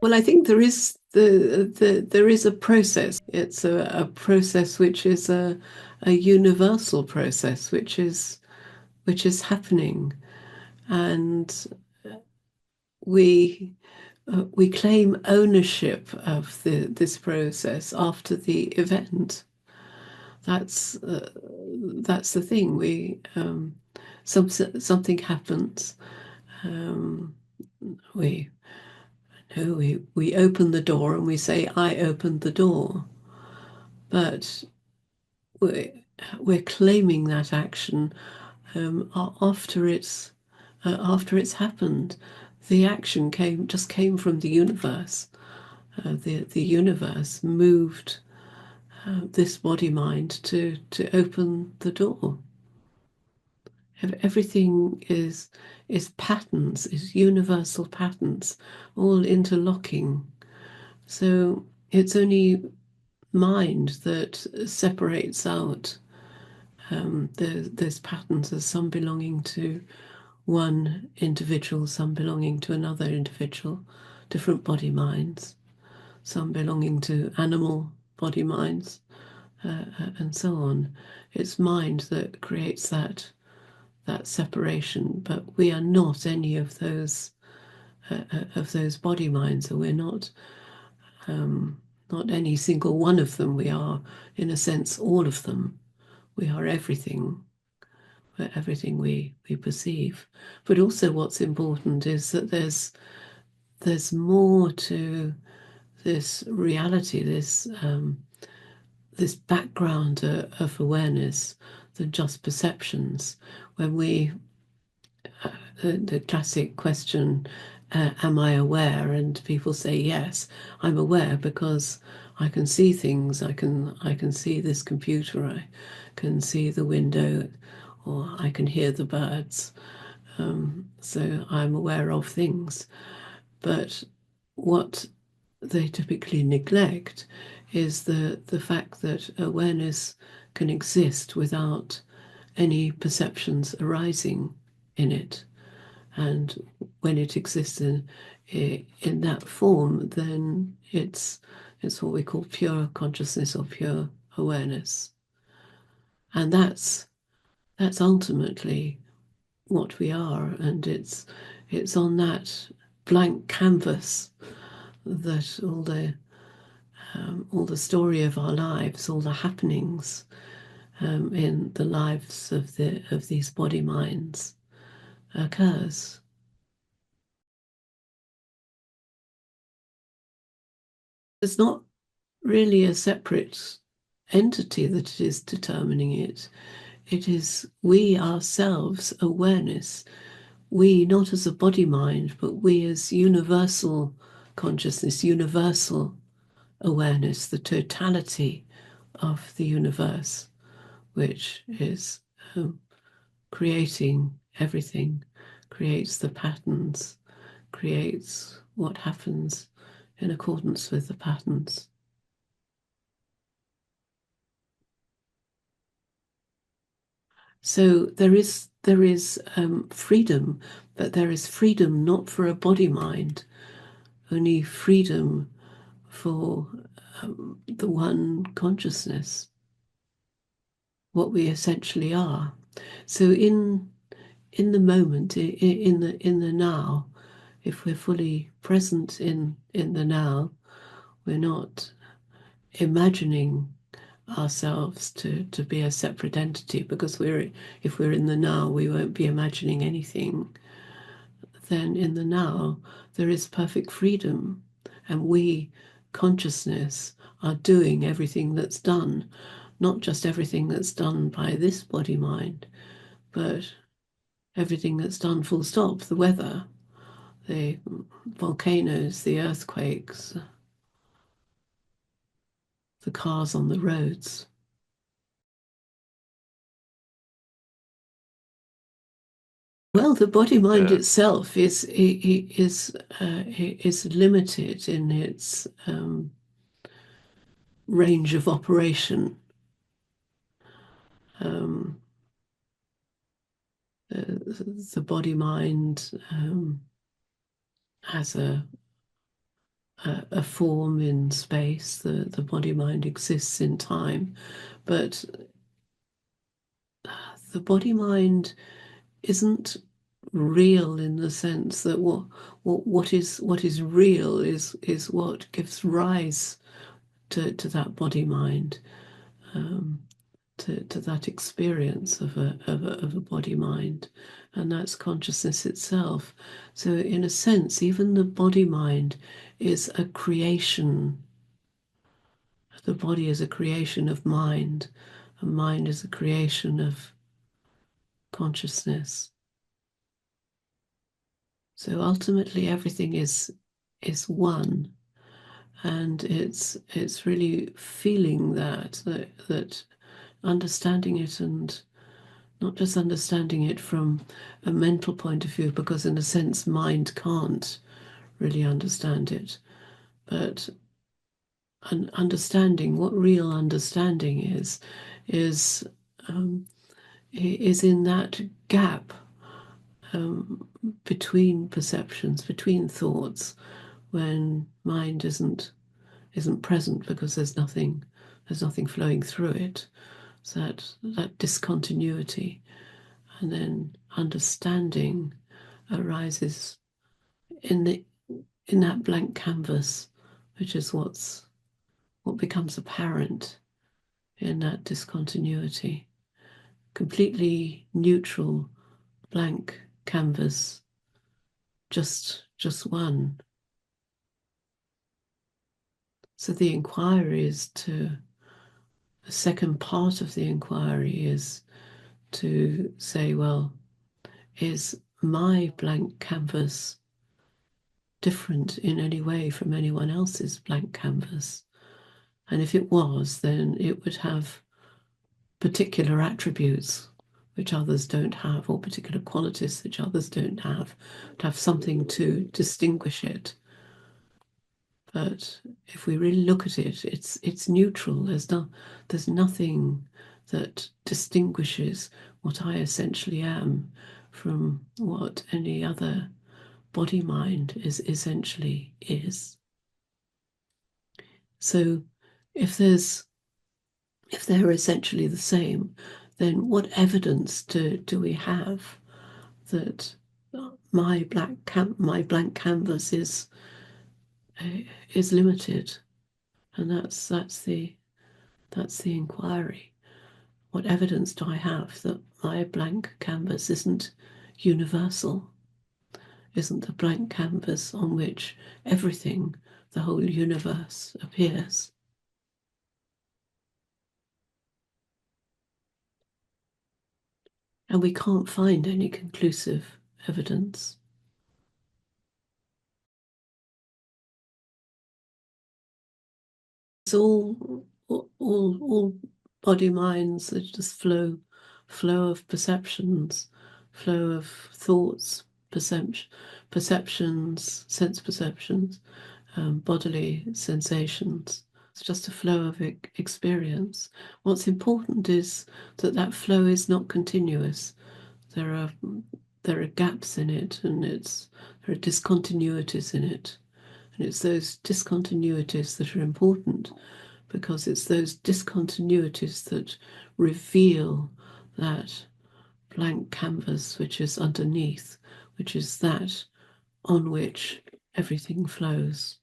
Well, I think there is there is a process. It's a process which is a universal process, which is happening, and we we claim ownership of this process after the event. That's the thing. Something happens. Um, we we open the door and we say, "I opened the door," but we're, we're claiming that action after it's happened. The action came from the universe. The universe moved this body mind to open the door. Everything is patterns, is universal patterns, all interlocking. So it's only mind that separates out those patterns as some belonging to one individual, some belonging to another individual, different body minds, some belonging to animal body minds, and so on. It's mind that creates that separation, but we are not any of those body minds, so we're not any single one of them. We are, in a sense, all of them. We are everything. We're everything we perceive. But also, what's important is that there's more to this reality, this background of awareness than just perceptions. When the classic question, am I aware? And people say, yes, I'm aware because I can see things. I can see this computer. I can see the window, or I can hear the birds. So I'm aware of things. But what they typically neglect is the fact that awareness can exist without any perceptions arising in it. And when it exists in that form, then it's what we call pure consciousness or pure awareness. And that's ultimately what we are. And it's on that blank canvas that all the story of our lives, all the happenings in the lives of these body minds occurs. There's not really a separate entity that is determining it. It is we ourselves, awareness. We, not as a body mind, but we as universal consciousness, universal awareness, the totality of the universe, which is creating everything, creates the patterns, creates what happens in accordance with the patterns. So there is freedom, but there is freedom not for a body mind, only freedom for the one consciousness, what we essentially are. So in the moment, in the now, if we're fully present in the now, we're not imagining ourselves to be a separate entity, because if we're in the now, we won't be imagining anything. Then in the now, there is perfect freedom, and we, consciousness, are doing everything that's done, not just everything that's done by this body mind, but everything that's done full stop, the weather, the volcanoes, the earthquakes, the cars on the roads. Well, the body mind Yeah. itself is limited in its range of operation. Um, the body mind has a form in space. The body-mind exists in time, but the body-mind isn't real in the sense that what is real is what gives rise to that body-mind, um, to that experience of a body-mind, and that's consciousness itself. So in a sense, even the body-mind is a creation. The body is a creation of mind, and mind is a creation of consciousness. So ultimately, everything is one, and it's really feeling that understanding it, and not just understanding it from a mental point of view, because in a sense, mind can't really understand it, but understanding what real understanding is um, is in that gap um, between perceptions, between thoughts, when mind isn't present because there's nothing flowing through it. So that discontinuity, and then understanding arises in the in that blank canvas, which is what becomes apparent in that discontinuity. Completely neutral, blank canvas, just one. So the inquiry is to the second part of the inquiry is to say, well, is my blank canvas different in any way from anyone else's blank canvas? And if it was, then it would have particular attributes which others don't have, or particular qualities which others don't have, to have something to distinguish it. But if we really look at it, it's neutral. There's nothing that distinguishes what I essentially am from what any other body mind is essentially is. So if they're essentially the same, then what evidence do we have that my blank canvas is limited? And that's the inquiry. What evidence do I have that my blank canvas isn't universal, isn't the blank canvas on which everything, the whole universe, appears? And we can't find any conclusive evidence. It's all body minds that just flow of perceptions, flow of thoughts, perceptions, sense perceptions, bodily sensations. It's just a flow of experience. What's important is that flow is not continuous. There are there are gaps in it, and there are discontinuities in it. And it's those discontinuities that are important, because it's those discontinuities that reveal that blank canvas which is underneath, which is that on which everything flows.